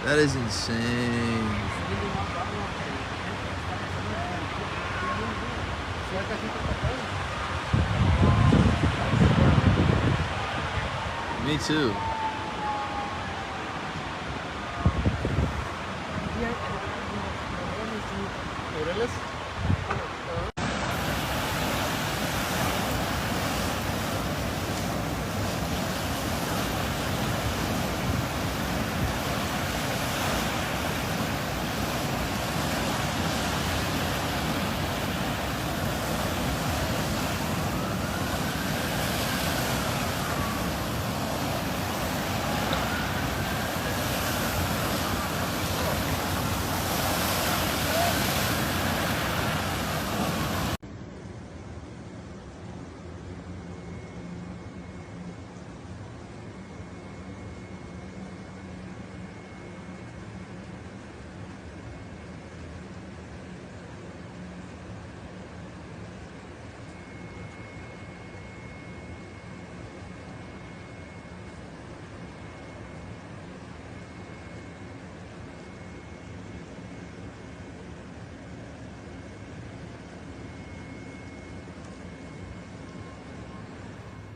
That is insane. Me too.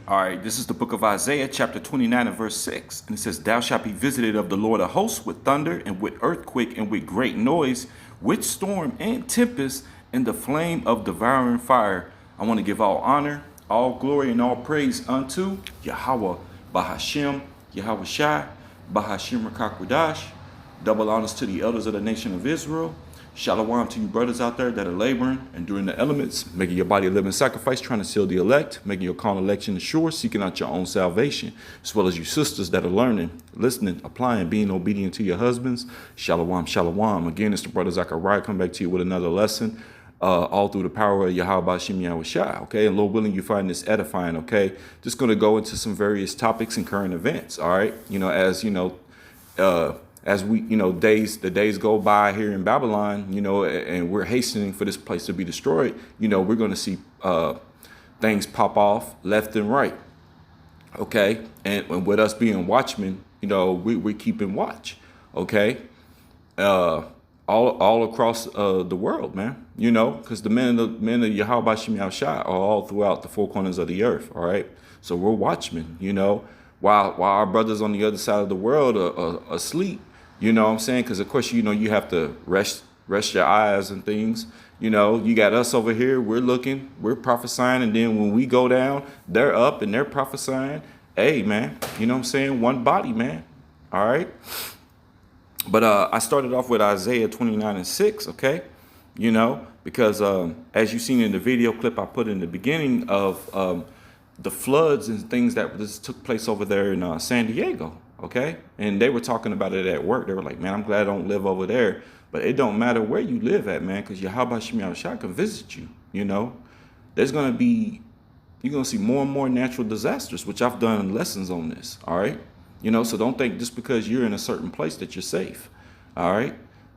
All right, this is the book of Isaiah, chapter 29 and verse 6. And it says, Thou shalt be visited of the Lord of hosts with thunder and with earthquake and with great noise, with storm and tempest and the flame of devouring fire. I want to give all honor, all glory, and all praise unto Yahweh, Bahashem, Yahweh Shai, Bahashem Rakakwadash. Double honors to the elders of the nation of Israel. Shalom to you brothers out there that are laboring and doing the elements, making your body a living sacrifice, trying to seal the elect, making your carnal election sure, seeking out your own salvation, as well as you sisters that are learning, listening, applying, being obedient to your husbands. Shalom, shalom. Again, it's the brother Zachariah come back to you with another lesson, all through the power of Yahweh Shem Yahweh Shai, okay? And Lord willing, you find this edifying, okay? Just going to go into some various topics and current events, all right? As we, the days go by here in Babylon, and we're hastening for this place to be destroyed, we're going to see things pop off left and right. Okay. And with us being watchmen, we're keeping watch. Okay. All across the world, man, because the men of Yahweh Shem Yahweh Shai are all throughout the four corners of the earth. All right. So we're watchmen, while our brothers on the other side of the world are asleep. You know what I'm saying? Because, of course, you have to rest your eyes and things. You got us over here. We're looking. We're prophesying. And then when we go down, they're up and they're prophesying. Hey, man, you know what I'm saying? One body, man. All right. But I started off with Isaiah 29 and 6, okay? Because as you seen in the video clip I put in the beginning of the floods and things that this took place over there in San Diego. Okay. And they were talking about it at work. They were like, man, I'm glad I don't live over there. But it don't matter where you live at, man, because Yahweh Shem Yahweh Shai can visit you. There's going to be, you're going to see more and more natural disasters, which I've done lessons on this. All right. So don't think just because you're in a certain place that you're safe. All right.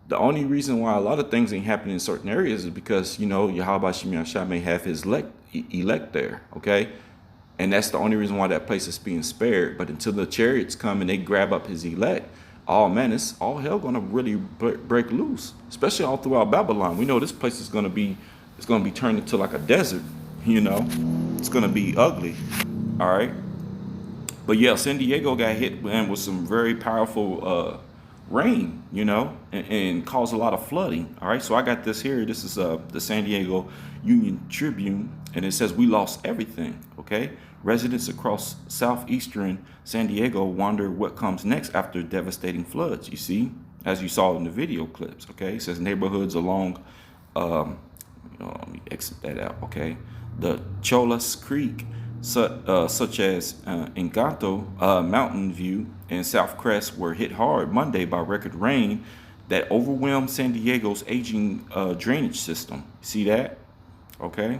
The only reason why a lot of things ain't happening in certain areas is because, Yahweh Shem Yahweh Shai may have his elect there. Okay. And that's the only reason why that place is being spared. But until the chariots come and they grab up his elect, it's all hell going to really break loose, especially all throughout Babylon. We know this place is going to be turned into like a desert. It's going to be ugly. All right. But yeah, San Diego got hit, man, with some very powerful rain, and caused a lot of flooding. All right. So I got this here. This is the San Diego Union Tribune, and it says we lost everything. Okay. Residents across southeastern San Diego wonder what comes next after devastating floods. You see, as you saw in the video clips. Okay. It says neighborhoods along, let me exit that out. Okay. The Cholas Creek, such as Encanto, Mountain View, and South Crest were hit hard Monday by record rain that overwhelmed San Diego's aging drainage system. See that? Okay.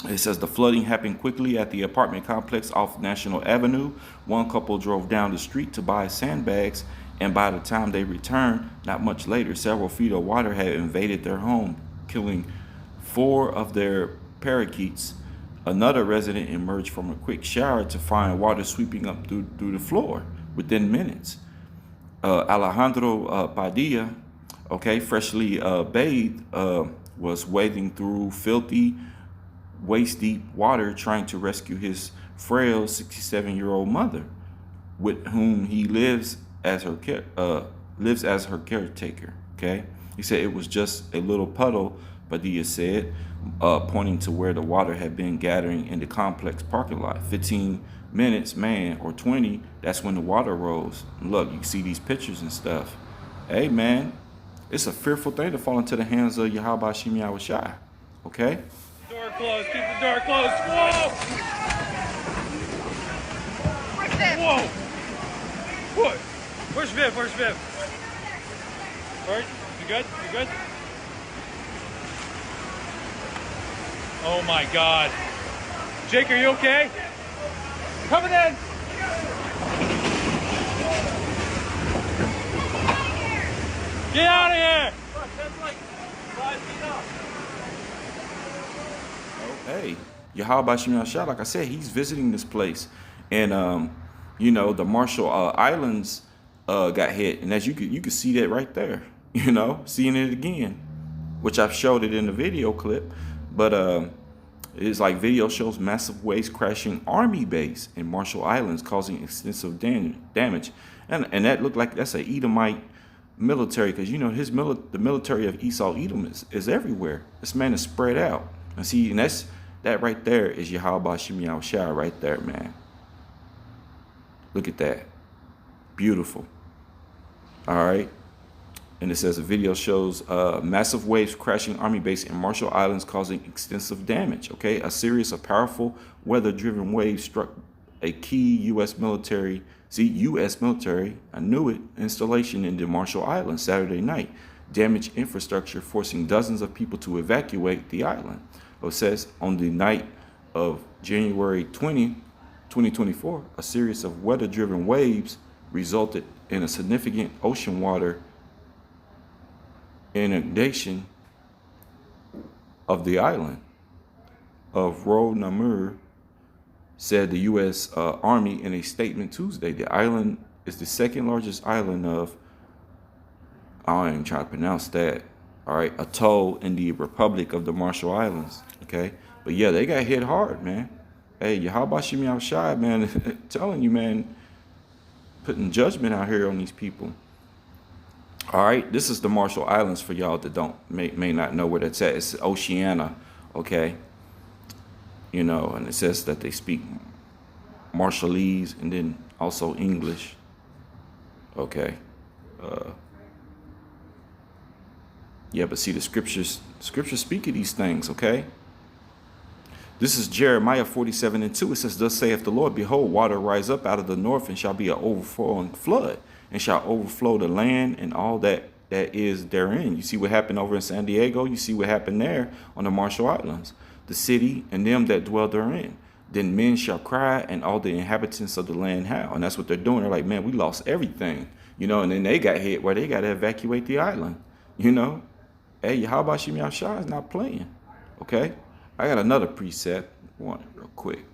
It says the flooding happened quickly at the apartment complex off National Avenue. One couple drove down the street to buy sandbags, and by the time they returned, not much later, several feet of water had invaded their home, killing 4 of their parakeets. Another resident emerged from a quick shower to find water sweeping up through the floor. within minutes. Alejandro Padilla, okay, freshly bathed, was wading through filthy, waist-deep water trying to rescue his frail 67-year-old mother, with whom he lives as her caretaker. Okay, he said it was just a little puddle, Padilla said, pointing to where the water had been gathering in the complex parking lot. 15 minutes, man, or 20, that's when the water rose. And look, you see these pictures and stuff. Hey, man, it's a fearful thing to fall into the hands of Yahweh Shem Yahushai. Okay? Door closed. Keep the door closed. Whoa! Whoa! What? Where's Viv? Where's Viv? All right. You good? You good? Oh my God. Jake, are you okay? Coming in. Get out of here! Look, that's like 5 feet up. Hey, Yahweh Shem Yahushai, like I said, he's visiting this place. And, you know, the Marshall Islands got hit. And as you could see that right there, you know, seeing it again, which I've showed it in the video clip. But it's like video shows massive waves crashing Army base in Marshall Islands, causing extensive damage. And that looked like that's an Edomite military, because, you know, the military of Esau Edom is everywhere. This man is spread out. And see, and that right there is Yahweh Shem Yahushai right there, man. Look at that. Beautiful. All right. And it says the video shows massive waves crashing Army base in Marshall Islands, causing extensive damage. Okay, a series of powerful weather-driven waves struck a key U.S. military, I knew it, installation in the Marshall Islands Saturday night. Damaged infrastructure, forcing dozens of people to evacuate the island. It says on the night of January 20, 2024, a series of weather-driven waves resulted in a significant ocean water inundation of the island of Ro Namur, said the U.S. Army in a statement Tuesday. The island is the second largest island of, I ain't trying to pronounce that, all right, atoll in the Republic of the Marshall Islands, okay? But yeah, they got hit hard, man. Hey, Yahweh Shem Yahushai, man, telling you, man, putting judgment out here on these people. All right, this is the Marshall Islands for y'all that may not know where that's at. It's Oceania, okay? You know, and it says that they speak Marshallese and then also English, okay? Yeah, but see, the scriptures speak of these things, okay? This is Jeremiah 47:2. It says, thus saith the Lord, behold, water rise up out of the north and shall be an overflowing flood, and shall overflow the land and all that is therein. You see what happened over in San Diego? You see what happened there on the Marshall Islands, the city and them that dwell therein. Then men shall cry and all the inhabitants of the land howl. And that's what they're doing. They're like, man, we lost everything, you know, and then they got hit where they got to evacuate the island, you know. Hey, how about Shem Yahushai is not playing, okay? I got another precept, one real quick.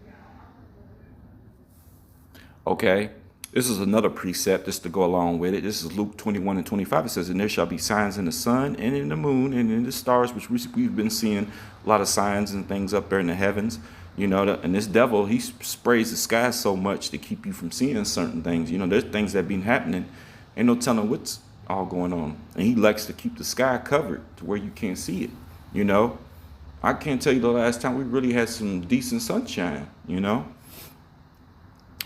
Okay, this is another precept just to go along with it. This is Luke 21:25. It says, and there shall be signs in the sun and in the moon and in the stars, which we've been seeing a lot of signs and things up there in the heavens. You know, and this devil, he sprays the sky so much to keep you from seeing certain things. You know, there's things that been happening. Ain't no telling what's all going on. And he likes to keep the sky covered to where you can't see it, you know. I can't tell you the last time we really had some decent sunshine, you know.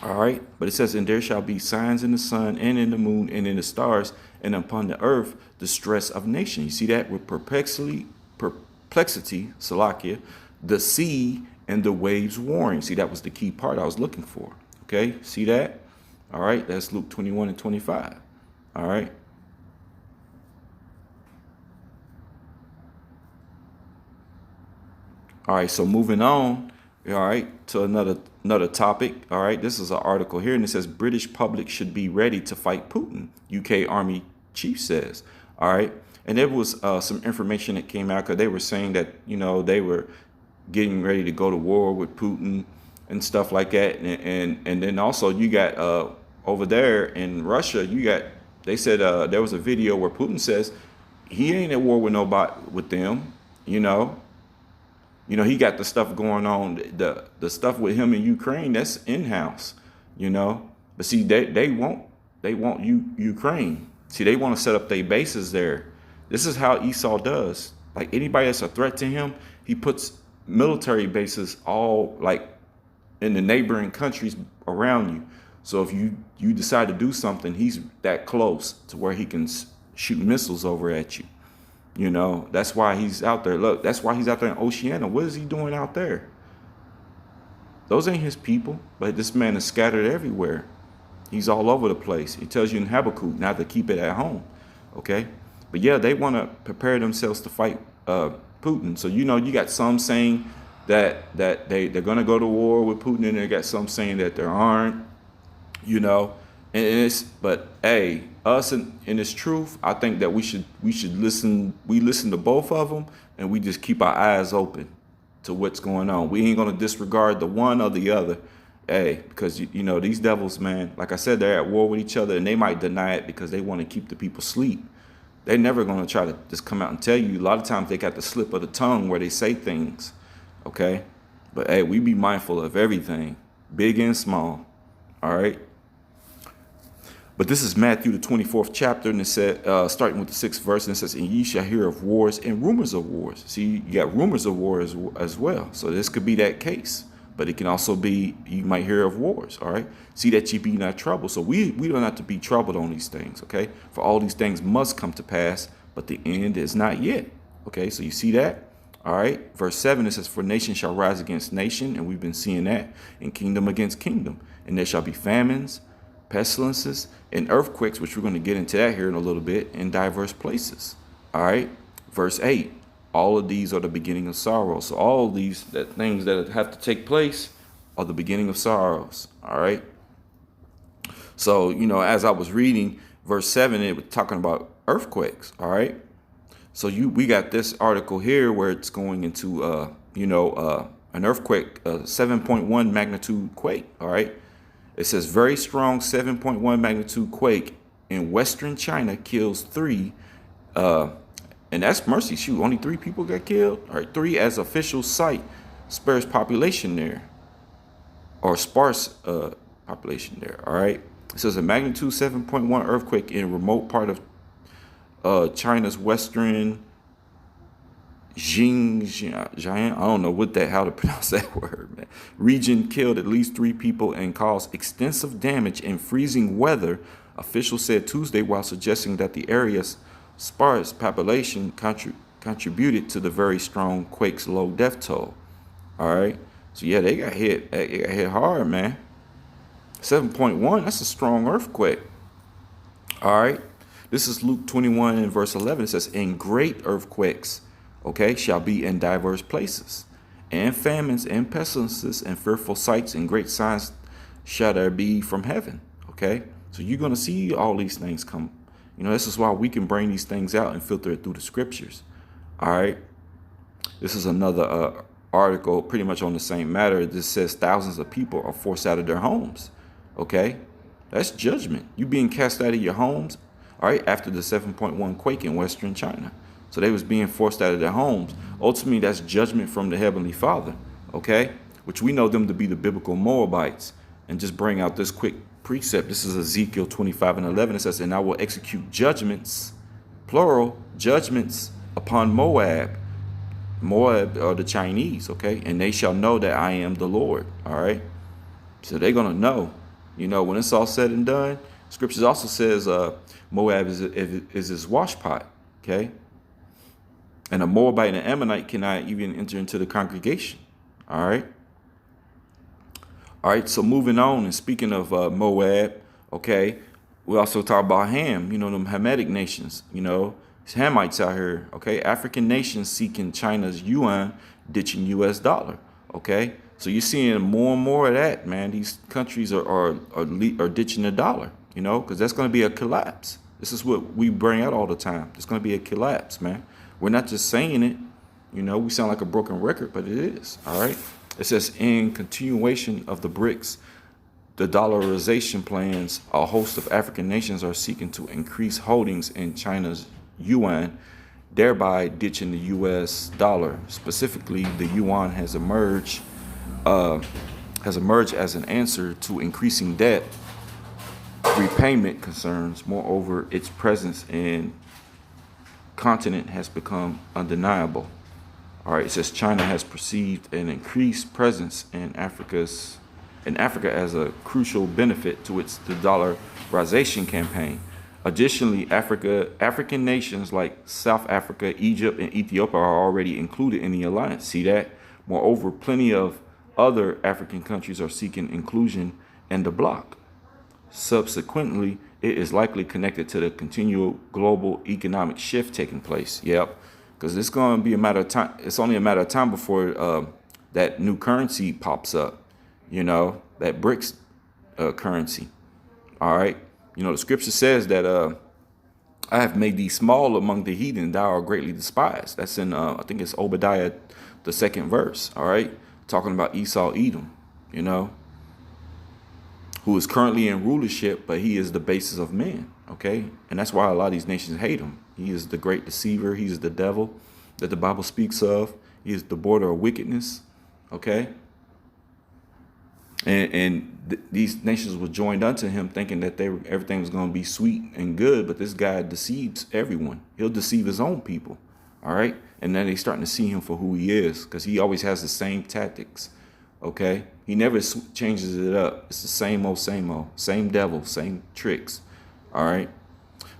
All right. But it says, and there shall be signs in the sun and in the moon and in the stars, and upon the earth the stress of nations. You see that with perplexity, Salakia, the sea and the waves warring. See, that was the key part I was looking for. Okay. See that? All right. That's Luke 21:25. All right. All right, so moving on, all right, to another topic. All right, this is an article here, and it says British public should be ready to fight Putin, UK Army chief says. All right, and there was some information that came out because they were saying that, you know, they were getting ready to go to war with Putin and stuff like that. And then also you got over there in Russia, they said there was a video where Putin says he ain't at war with nobody with them, you know. He got the stuff going on, the stuff with him in Ukraine, that's in-house, you know. But see, they want Ukraine. See, they want to set up their bases there. This is how Esau does. Like anybody that's a threat to him, he puts military bases all like in the neighboring countries around you. So if you decide to do something, he's that close to where he can shoot missiles over at you. You know, that's why he's out there. Look, that's why he's out there in Oceania. What is he doing out there? Those ain't his people, but this man is scattered everywhere. He's all over the place. He tells you in Habakkuk not to keep it at home. Okay? But yeah, they want to prepare themselves to fight Putin. So, you know, you got some saying that they're going to go to war with Putin, and they got some saying that there aren't, you know. But hey, us in this truth, I think that we should listen. We listen to both of them, and we just keep our eyes open to what's going on. We ain't gonna disregard the one or the other, hey, because you know these devils, man. Like I said, they're at war with each other, and they might deny it because they want to keep the people asleep. They're never gonna try to just come out and tell you. A lot of times they got the slip of the tongue where they say things, okay. But hey, we be mindful of everything, big and small. All right. But this is Matthew, the 24th chapter, and it said, starting with the 6th verse, and it says, and ye shall hear of wars and rumors of wars. See, you got rumors of wars as well. So this could be that case. But it can also be, you might hear of wars, all right? See that ye be not troubled. So we don't have to be troubled on these things, okay? For all these things must come to pass, but the end is not yet, okay? So you see that? All right, verse 7, it says, for nation shall rise against nation, and we've been seeing that, and kingdom against kingdom. And there shall be famines, pestilences, and earthquakes, which we're going to get into that here in a little bit, in diverse places. All right, verse 8, all of these are the beginning of sorrow. So all of these things that have to take place are the beginning of sorrows. All right. So, you know, as I was reading verse 7, it was talking about earthquakes. All right. So we got this article here where it's going into, an earthquake, 7.1 magnitude quake. All right. It says very strong 7.1 magnitude quake in Western China kills 3. And that's mercy. Shoot, only 3 people got killed. All right. 3 as official cite sparse population there, or sparse population there. All right. It says a magnitude 7.1 earthquake in a remote part of China's western Xinjiang, I don't know how to pronounce that word, man. Region killed at least 3 people and caused extensive damage in freezing weather, officials said Tuesday, while suggesting that the area's sparse population contributed to the very strong quake's low death toll. All right. So yeah, they got hit. They got hit hard, man. 7.1, that's a strong earthquake. All right. This is Luke 21 and verse 11. It says, and great earthquakes, okay, shall be in diverse places, and famines and pestilences and fearful sights and great signs shall there be from heaven. Okay, so you're going to see all these things come. You know, this is why we can bring these things out and filter it through the scriptures. All right, this is another article pretty much on the same matter. This says thousands of people are forced out of their homes. Okay, that's judgment. You being cast out of your homes, all right, after the 7.1 quake in Western China. So they was being forced out of their homes. Ultimately, that's judgment from the Heavenly Father, okay? Which we know them to be the biblical Moabites. And just bring out this quick precept. This is Ezekiel 25 and 11. It says, and I will execute judgments, plural, judgments upon Moab. Moab are the Chinese, okay? And they shall know that I am the Lord, all right? So they're going to know, you know, when it's all said and done. Scriptures also says Moab is his washpot, okay? And a Moabite and an Ammonite cannot even enter into the congregation. All right. All right. So moving on, and speaking of Moab, okay, we also talk about Ham, you know, them Hamitic nations, you know, it's Hamites out here. OK, African nations seeking China's yuan, ditching US dollar. OK, so you're seeing more and more of that, man. These countries are ditching the dollar, you know, because that's going to be a collapse. This is what we bring out all the time. It's going to be a collapse, man. We're not just saying it, you know, we sound like a broken record, but it is, all right? It says, in continuation of the BRICS the dollarization plans, a host of African nations are seeking to increase holdings in China's yuan, thereby ditching the U.S. dollar. Specifically, the yuan has emerged as an answer to increasing debt repayment concerns. Moreover, its presence in continent has become undeniable. All right, it says China has perceived an increased presence in Africa as a crucial benefit to its de-dollarization campaign. Additionally, African nations like South Africa, Egypt, and Ethiopia are already included in the alliance. See that? Moreover, plenty of other African countries are seeking inclusion in the bloc. Subsequently, it is likely connected to the continual global economic shift taking place. Yep, because it's going to be a matter of time. It's only a matter of time before that new currency pops up. You know, that BRICS currency. All right. You know, the scripture says that I have made thee small among the heathen, thou art greatly despised. That's in, I think it's Obadiah, the 2nd verse. All right. Talking about Esau, Edom, you know, who is currently in rulership, but he is the basis of men. Okay. And that's why a lot of these nations hate him. He is the great deceiver. He's the devil that the Bible speaks of. He is the border of wickedness. Okay. And these nations were joined unto him, thinking that everything was going to be sweet and good. But this guy deceives everyone. He'll deceive his own people. All right. And then they're starting to see him for who he is, because he always has the same tactics. OK, he never changes it up. It's the same old, same devil, same tricks. All right.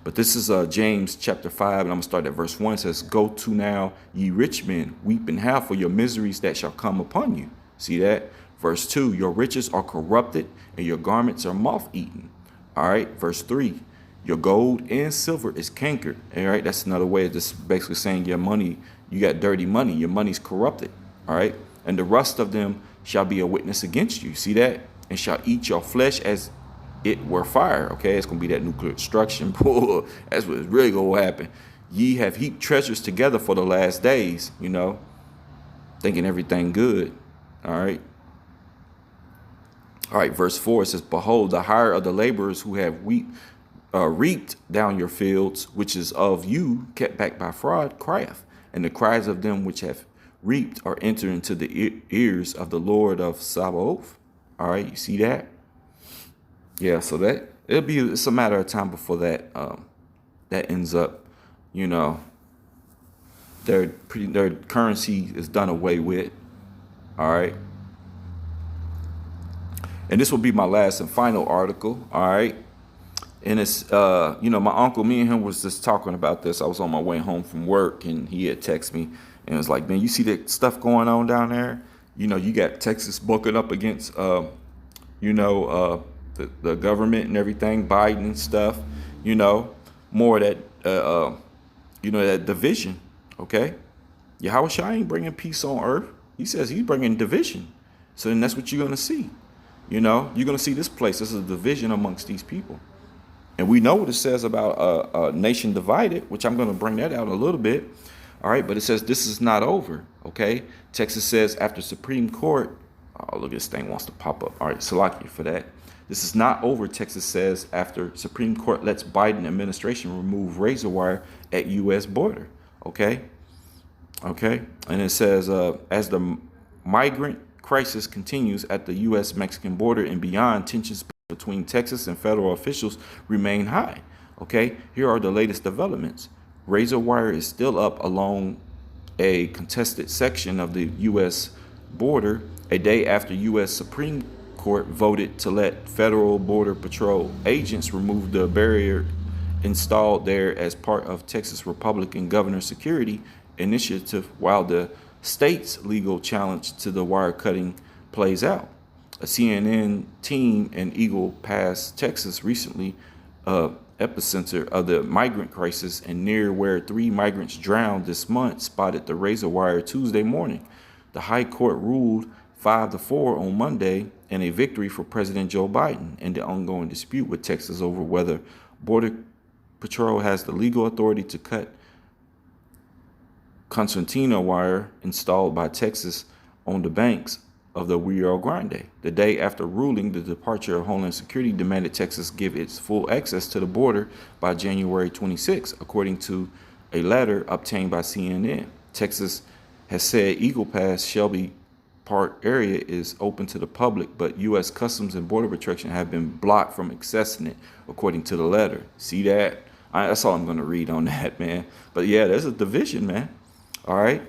But this is James chapter 5, and I'm going to start at verse 1. It says, "Go to now, ye rich men, weep and howl for your miseries that shall come upon you." See that? Verse 2, "Your riches are corrupted and your garments are moth-eaten." All right. Verse 3, "Your gold and silver is cankered." All right. That's another way of just basically saying your money, you got dirty money. Your money's corrupted. All right. "And the rust of them shall be a witness against you." See that? "And shall eat your flesh as it were fire." Okay. It's going to be that nuclear destruction. That's what's really going to happen. "Ye have heaped treasures together for the last days," you know, thinking everything good. All right. All right, verse 4, it says, "Behold, the hire of the laborers who have reaped down your fields, which is of you, kept back by fraud, crieth. And the cries of them which have reaped are entered into the ears of the Lord of Sabaoth." All right, you see that? Yeah, so that it's a matter of time before that that ends up, you know, their currency is done away with. All right. And this will be my last and final article. All right. And it's, you know, my uncle, me and him was just talking about this. I was on my way home from work and he had texted me and was like, "Man, you see that stuff going on down there? You know, you got Texas bucking up against, you know, the government and everything, Biden and stuff, you know, more of that, you know, that division. Okay. Yahushua ain't bringing peace on earth. He says he's bringing division. So then that's what you're going to see. You know, you're going to see this place. This is a division amongst these people. And we know what it says about a nation divided, which I'm going to bring that out a little bit. All right. But it says this is not over. OK, Texas says after Supreme Court. Oh, look, this thing wants to pop up. All right. Salakia for that. This is not over. Texas says after Supreme Court lets Biden administration remove razor wire at U.S. border. OK. OK. And it says as the migrant crisis continues at the U.S.-Mexican border and beyond, tensions between Texas and federal officials remain high. Okay, here are the latest developments. Razor wire is still up along a contested section of the U.S. border a day after U.S. Supreme Court voted to let Federal Border Patrol agents remove the barrier installed there as part of Texas Republican Governor Security Initiative, while the state's legal challenge to the wire cutting plays out. A CNN team in Eagle Pass, Texas, recently epicenter of the migrant crisis and near where 3 migrants drowned this month, spotted the razor wire Tuesday morning. The High Court ruled 5-4 on Monday in a victory for President Joe Biden in the ongoing dispute with Texas over whether Border Patrol has the legal authority to cut concertina wire installed by Texas on the banks of the Rio Grande. The day after ruling, the Department of Homeland Security demanded Texas give its full access to the border by January 26, according to a letter obtained by CNN. Texas has said Eagle Pass, Shelby Park area is open to the public, but U.S. Customs and Border Protection have been blocked from accessing it, according to the letter. See that? That's all I'm going to read on that, man. But yeah, there's a division, man. All right.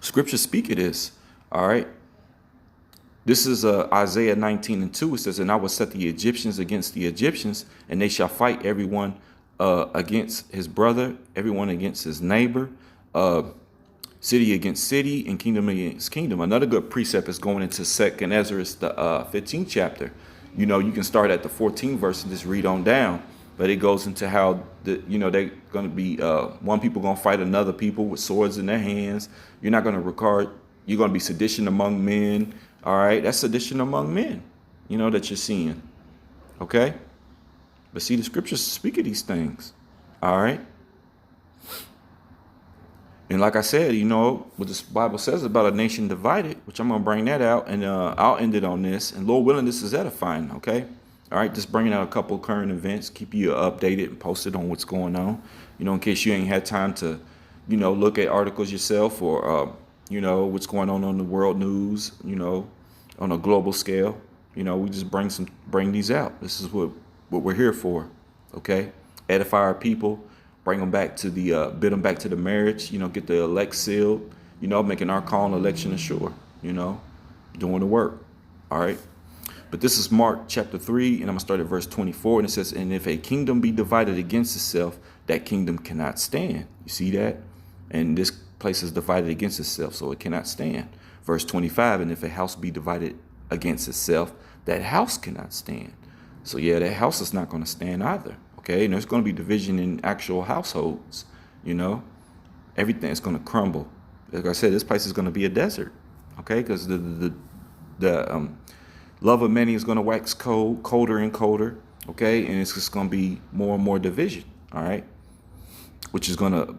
Scripture speak of this. All right. This is Isaiah 19:2. It says, and I will set the Egyptians against the Egyptians, and they shall fight everyone against his brother, everyone against his neighbor, city against city, and kingdom against kingdom. Another good precept is going into 2nd Ezra, the 15th chapter. You know, you can start at the 14th verse and just read on down. But it goes into how they're going to be one people going to fight another people with swords in their hands. You're not going to regard. You're going to be sedition among men. All right, that's sedition among men. You know that you're seeing. Okay, but see, the scriptures speak of these things. All right. And like I said, you know, what the Bible says about a nation divided, which I'm going to bring that out, and I'll end it on this. And Lord willing, this is edifying, okay? All right, just bringing out a couple of current events, keep you updated and posted on what's going on, you know, in case you ain't had time to, you know, look at articles yourself or, you know, what's going on the world news, you know, on a global scale. You know, we just bring these out. This is what we're here for, okay? Edify our people. Bring them back to the, bid them back to the marriage, you know, get the elect sealed, you know, making our call and election assured, you know, doing the work. All right. But this is Mark chapter 3, and I'm going to start at verse 24. And it says, and if a kingdom be divided against itself, that kingdom cannot stand. You see that? And this place is divided against itself, so it cannot stand. Verse 25, and if a house be divided against itself, that house cannot stand. So yeah, that house is not going to stand either. Okay, and there's going to be division in actual households, you know. Everything is going to crumble. Like I said, this place is going to be a desert, okay, because the love of many is going to wax colder and colder, okay, and it's just going to be more and more division, all right, which is going to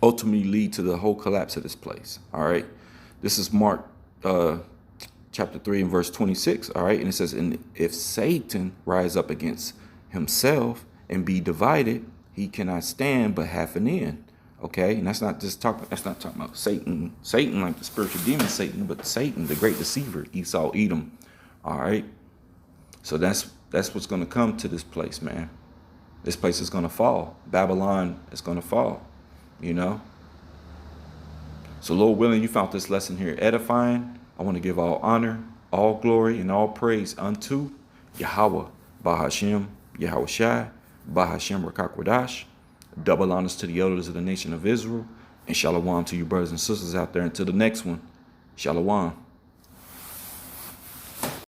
ultimately lead to the whole collapse of this place, all right. This is Mark chapter 3 and verse 26, all right, and it says, and if Satan rise up against himself and be divided, he cannot stand but half an end. Okay, and that's not talking about Satan like the spiritual demon Satan, but Satan, the great deceiver, Esau, Edom. All right, so that's what's going to come to this place, man. This place is going to fall. Babylon is going to fall, you know. So Lord willing, you found this lesson here edifying. I want to give all honor, all glory, and all praise unto Yahweh, Bahashem, Yahweh Shai, Bahashem Rakakwadash. Double honors to the elders of the nation of Israel. And shalom to you brothers and sisters out there. Until the next one, shalom.